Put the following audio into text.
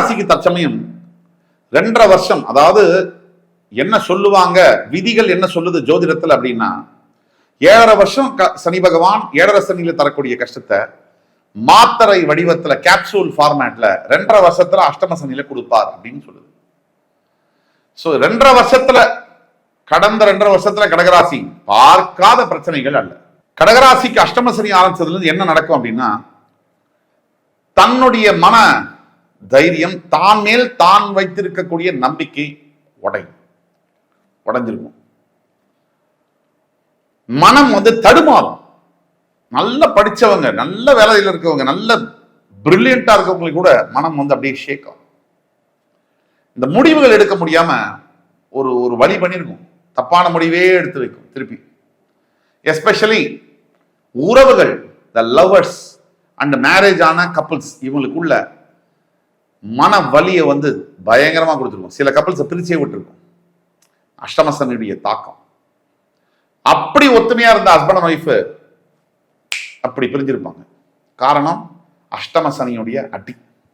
கடகராசிக்கு தற்சமயம் 2.5 வருஷம், அதாவது என்ன சொல்லுவாங்க விதிகள் என்ன சொல்லுது ஜோதிடத்தில் அப்படின்னா, 7.5 வருஷம் சனி பகவான் 7.5 சனியில தரக்கூடிய கஷ்டத்தை மாத்திரை வடிவத்துல கேப்சூல் ஃபார்மேட்ல 2.5 வருஷத்துல அஷ்டம சனியில கொடுப்பார் அப்படின்னு சொல்லுது. சோ 2.5 வருஷத்துல, கடந்த 2.5 வருஷத்துல கடகராசி பார்க்காத பிரச்சனைகள் அல்ல. கடகராசிக்கு அஷ்டம சனி ஆரம்பிச்சதுல இருந்து என்ன நடக்கும் அப்படின்னா, தன்னுடைய மன தைரியம், தான் மேல் தான் வைத்திருக்கக்கூடிய நம்பிக்கை உடைஞ்சிருக்கும். மனம் தடுமாறும். நல்ல படிச்சவங்க, நல்ல வேலையில் இருக்கவங்க, நல்ல பிரில்லியண்டா இருக்கவங்களுக்கு கூட மனம் அப்படியே ஷேக் ஆகும். இந்த முடிவுகள் எடுக்க முடியாம ஒரு ஒரு வழி பண்ணிருக்கும், தப்பான முடிவே எடுத்து வைக்கும் திருப்பி. எஸ்பெஷலி உறவுகள், த லவர்ஸ் அண்ட் மேரேஜ் ஆன கப்பிள்ஸ், இவங்களுக்குள்ள மன வலியை பயங்கரமா கொடுத்துருக்கும். சில கப்பிள்ஸ் பிரிச்சே விட்டுருக்கும் அஷ்டமசனியுடைய தாக்கம். அப்படி ஒத்துமையா இருந்த ஹஸ்பண்ட் அண்ட் ஒய்ஃப் அப்படி பிரிஞ்சிருப்பாங்க. காரணம் அஷ்டம சனியுடைய அடி.